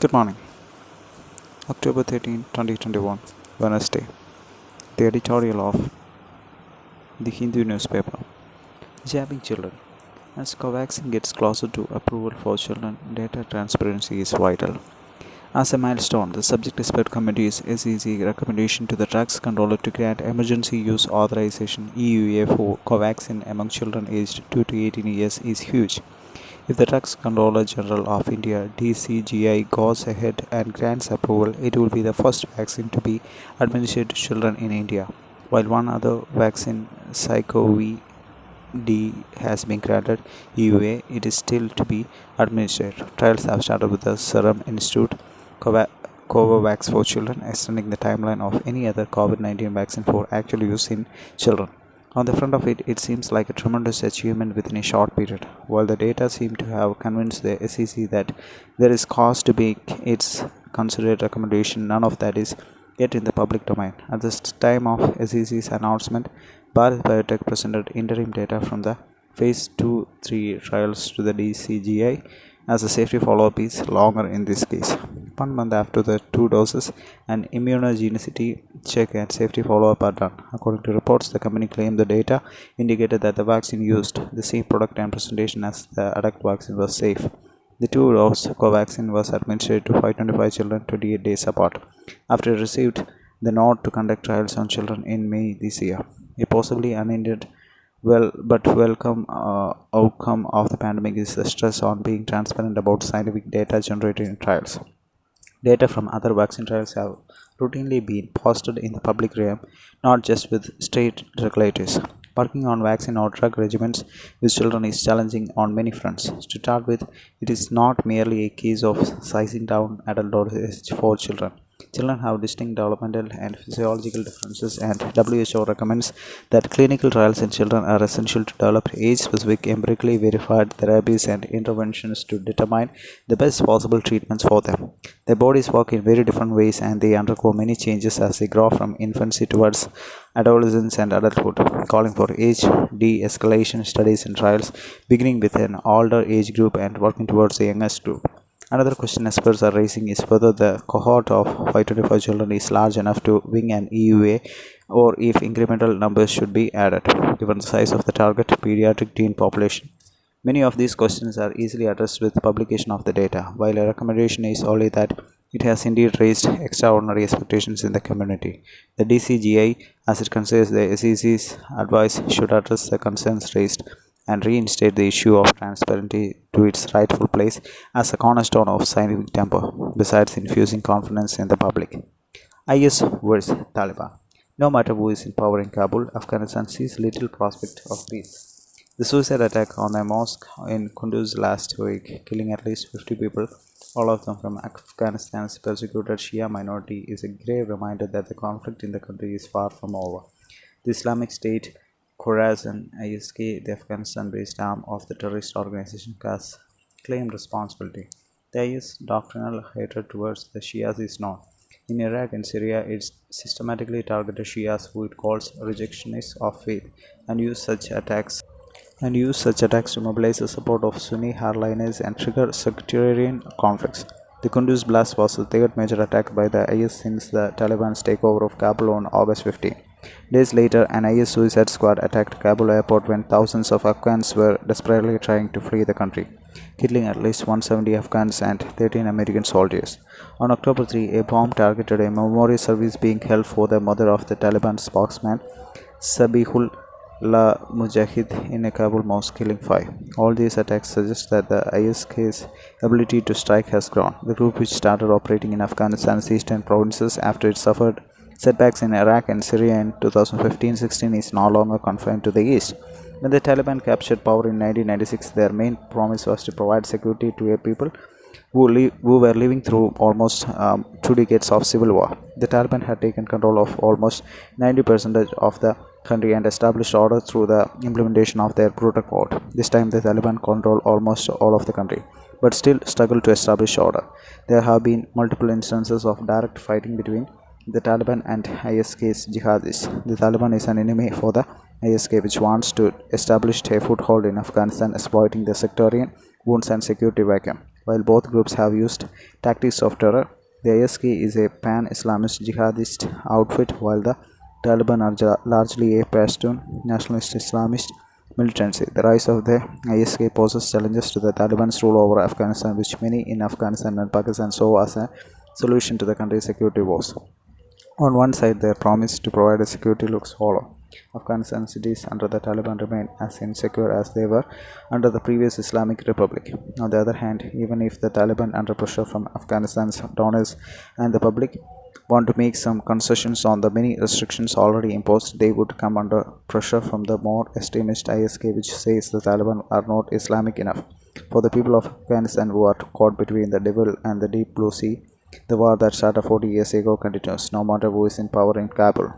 Good morning. October 13, 2021, Wednesday. The editorial of the Hindu newspaper. Jabbing children. As Covaxin gets closer to approval for children, data transparency is vital. As a milestone, the subject expert committee's SEC recommendation to the drugs controller to grant emergency use authorization EUA for Covaxin among children aged 2 to 18 years is huge. If the Drugs Controller General of India (DCGI) goes ahead and grants approval, it will be the first vaccine to be administered to children in India. While one other vaccine, Psycho-V D, has been granted EUA, it is still to be administered. Trials have started with the Serum Institute Covovax for children, extending the timeline of any other COVID-19 vaccine for actual use in children. On the front of it, it seems like a tremendous achievement within a short period. While the data seem to have convinced the SEC that there is cause to make its considered recommendation, none of that is yet in the public domain. At the time of SEC's announcement, Bharat Biotech presented interim data from the Phase 2-3 trials to the DCGI, as the safety follow-up is longer in this case. 1 month after the 2 doses, an immunogenicity check and safety follow-up are done. According to reports, the company claimed the data indicated that the vaccine used the same product and presentation as the adult vaccine was safe. The 2-dose Covaxin was administered to 525 children 28 days apart, after it received the nod to conduct trials on children in May this year. A possibly unintended but welcome outcome of the pandemic is the stress on being transparent about scientific data generated in trials. Data from other vaccine trials have routinely been posted in the public realm, not just with state regulators. Working on vaccine or drug regimens with children is challenging on many fronts. To start with, it is not merely a case of sizing down adult dosage for children. Children have distinct developmental and physiological differences, and WHO recommends that clinical trials in children are essential to develop age-specific, empirically verified therapies and interventions to determine the best possible treatments for them. Their bodies work in very different ways, and they undergo many changes as they grow from infancy towards adolescence and adulthood, calling for age de-escalation studies and trials, beginning with an older age group and working towards the youngest group. Another question experts are raising is whether the cohort of 525 children is large enough to wing an EUA, or if incremental numbers should be added, given the size of the target pediatric teen population. Many of these questions are easily addressed with publication of the data, while a recommendation is only that it has indeed raised extraordinary expectations in the community. The DCGI, as it considers the SEC's advice, should address the concerns raised and reinstate the issue of transparency to its rightful place as a cornerstone of scientific temper, besides infusing confidence in the public. IS vs. Taliban. No matter who is in power in Kabul, Afghanistan sees little prospect of peace. The suicide attack on a mosque in Kunduz last week, killing at least 50 people, all of them from Afghanistan's persecuted Shia minority, is a grave reminder that the conflict in the country is far from over. The Islamic State Khorasan ISK, the Afghanistan-based arm of the terrorist organization, has claimed responsibility. The IS doctrinal hatred towards the Shias is known. In Iraq and Syria, it systematically targeted Shias who it calls rejectionists of faith, and used such attacks to mobilize the support of Sunni hardliners and trigger sectarian conflicts. The Kunduz blast was the third major attack by the IS since the Taliban's takeover of Kabul on August 15. Days later, an IS suicide squad attacked Kabul airport when thousands of Afghans were desperately trying to flee the country, killing at least 170 Afghans and 13 American soldiers. On October 3, a bomb targeted a memorial service being held for the mother of the Taliban spokesman, Sabihul La Mujahid, in a Kabul mosque, killing 5. All these attacks suggest that the ISK's ability to strike has grown. The group, which started operating in Afghanistan's eastern provinces after it suffered setbacks in Iraq and Syria in 2015-16, is no longer confined to the east. When the Taliban captured power in 1996, their main promise was to provide security to a people who were living through almost 2 decades of civil war. The Taliban had taken control of almost 90% of the country and established order through the implementation of their brutal code. This time, the Taliban control almost all of the country, but still struggle to establish order. There have been multiple instances of direct fighting between the Taliban and ISK's jihadis. The Taliban is an enemy for the ISK, which wants to establish a foothold in Afghanistan, exploiting the sectarian wounds and security vacuum. While both groups have used tactics of terror, the ISK is a pan-Islamist jihadist outfit, while the Taliban are largely a Pashtun nationalist Islamist militancy. The rise of the ISK poses challenges to the Taliban's rule over Afghanistan, which many in Afghanistan and Pakistan saw as a solution to the country's security woes. On one side, their promise to provide a security looks hollow. Afghanistan cities under the Taliban remain as insecure as they were under the previous Islamic Republic. On the other hand, even if the Taliban, under pressure from Afghanistan's donors and the public, want to make some concessions on the many restrictions already imposed, they would come under pressure from the more extremist ISK, which says the Taliban are not Islamic enough. For the people of Afghanistan who are caught between the devil and the deep blue sea, the war that started 40 years ago continues, no matter who is in power in Kabul.